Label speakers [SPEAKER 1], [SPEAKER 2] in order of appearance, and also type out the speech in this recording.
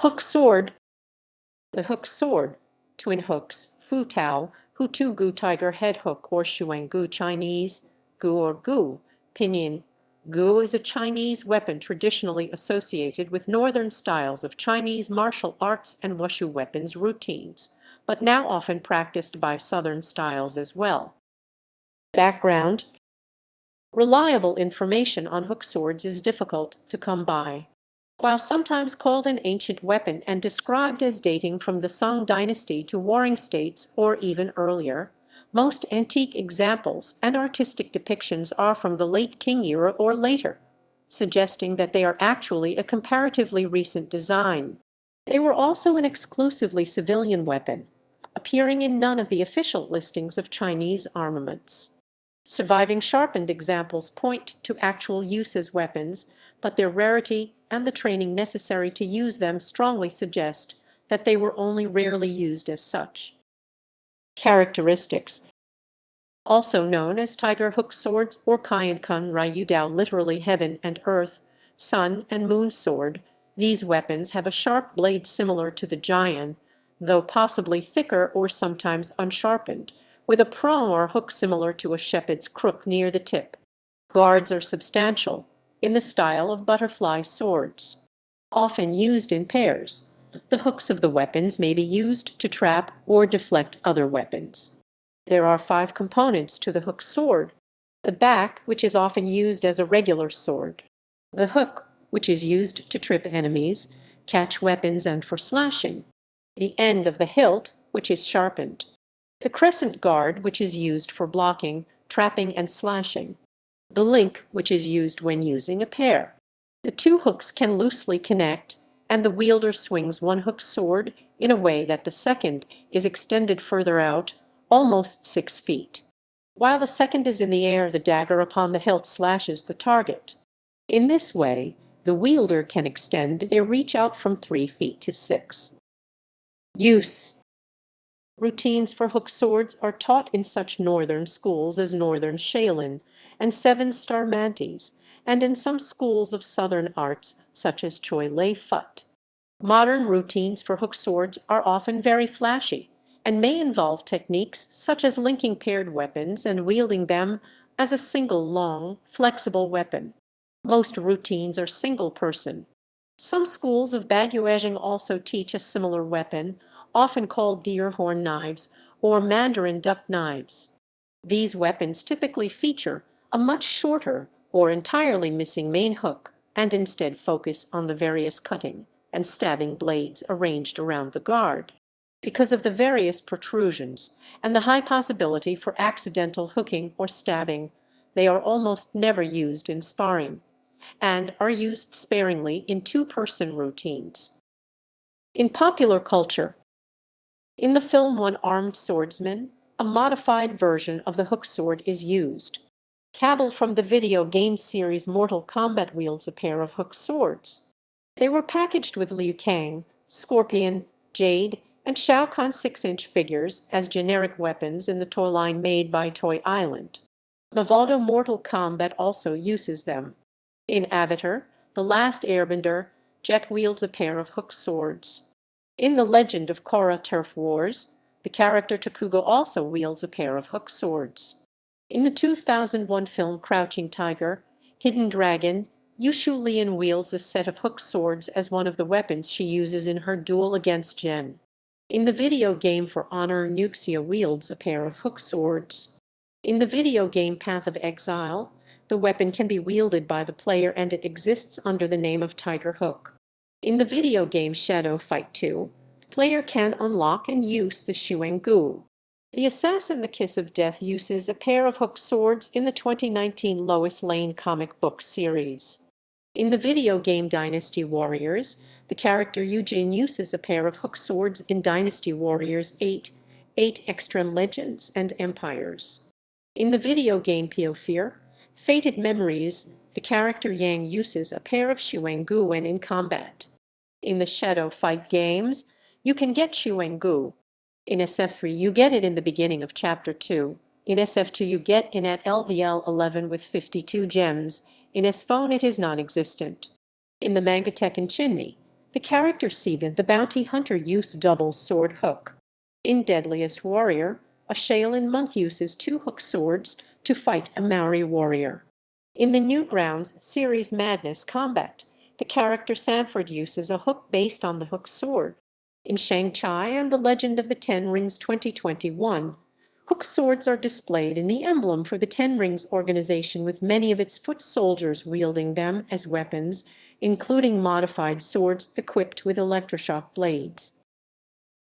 [SPEAKER 1] Hook sword. The hook sword, twin hooks, fu tao, hu tu gu tiger head hook or shuang gu Chinese, gu or gu, pinyin. Gu is a Chinese weapon traditionally associated with northern styles of Chinese martial arts and Wushu weapons routines, but now often practiced by southern styles as well. Background. Reliable information on hook swords is difficult to come by. While sometimes called an ancient weapon and described as dating from the Song dynasty to Warring States or even earlier, most antique examples and artistic depictions are from the late Qing era or later, suggesting that they are actually a comparatively recent design. They were also an exclusively civilian weapon, appearing in none of the official listings of Chinese armaments. Surviving sharpened examples point to actual use as weapons, but their rarity and the training necessary to use them strongly suggest that they were only rarely used as such. Characteristics. Also known as tiger hook swords or Kaiyan Kun Ryu Dao, literally heaven and earth, sun and moon sword, these weapons have a sharp blade similar to the Jian, though possibly thicker or sometimes unsharpened, with a prong or hook similar to a shepherd's crook near the tip. Guards are substantial, in the style of butterfly swords. Often used in pairs, the hooks of the weapons may be used to trap or deflect other weapons. There are 5 components to the hook sword. The back, which is often used as a regular sword. The hook, which is used to trip enemies, catch weapons, and for slashing. The end of the hilt, which is sharpened. The crescent guard, which is used for blocking, trapping, and slashing. The link, which is used when using a pair. The 2 hooks can loosely connect, and the wielder swings one hook sword in a way that the second is extended further out, almost 6 feet. While the second is in the air, the dagger upon the hilt slashes the target. In this way, the wielder can extend their reach out from 3 feet to 6. Use. Routines for hook swords are taught in such northern schools as Northern Shaolin and Seven-Star Mantis, and in some schools of southern arts such as Choi Lei Fut. Modern routines for hook swords are often very flashy and may involve techniques such as linking paired weapons and wielding them as a single long, flexible weapon. Most routines are single-person. Some schools of Baguazhang also teach a similar weapon, often called deer horn knives or mandarin duck knives. These weapons typically feature a much shorter or entirely missing main hook and instead focus on the various cutting and stabbing blades arranged around the guard. Because of the various protrusions and the high possibility for accidental hooking or stabbing, they are almost never used in sparring and are used sparingly in 2-person routines. In popular culture, in the film One Armed Swordsman, a modified version of the hook sword is used. Cabal from the video game series Mortal Kombat wields a pair of hook swords. They were packaged with Liu Kang, Scorpion, Jade, and Shao Kahn 6-inch figures as generic weapons in the toy line made by Toy Island. Mavado Mortal Kombat also uses them. In Avatar, The Last Airbender, Jet wields a pair of hook swords. In The Legend of Korra Turf Wars, the character Takugo also wields a pair of hook swords. In the 2001 film Crouching Tiger, Hidden Dragon, Yushu Lian wields a set of hook swords as one of the weapons she uses in her duel against Jen. In the video game For Honor, Nuxia wields a pair of hook swords. In the video game Path of Exile, the weapon can be wielded by the player and it exists under the name of Tiger Hook. In the video game Shadow Fight 2, the player can unlock and use the shuang gu. The assassin The Kiss of Death uses a pair of hook swords in the 2019 Lois Lane comic book series. In the video game Dynasty Warriors, the character Eugene uses a pair of hook swords in Dynasty Warriors 8, Extreme Legends and Empires. In the video game Fear, Fated Memories, the character Yang uses a pair of shuang gu when in combat. In the Shadow Fight games, you can get shuang gu. In SF3 you get it in the beginning of Chapter 2. In SF2 you get it at LVL 11 with 52 gems. In S-Phone it is non-existent. In the manga Tekken Shinmi, The character Siva the bounty hunter use double sword hook. In Deadliest Warrior, a Shaolin monk uses two hook swords to fight a Maori warrior. In the Newgrounds series Madness Combat, the character Sanford uses a hook based on the hook sword. In Shang-Chi and the Legend of the Ten Rings 2021, hook swords are displayed in the emblem for the Ten Rings organization, with many of its foot soldiers wielding them as weapons, including modified swords equipped with electroshock blades.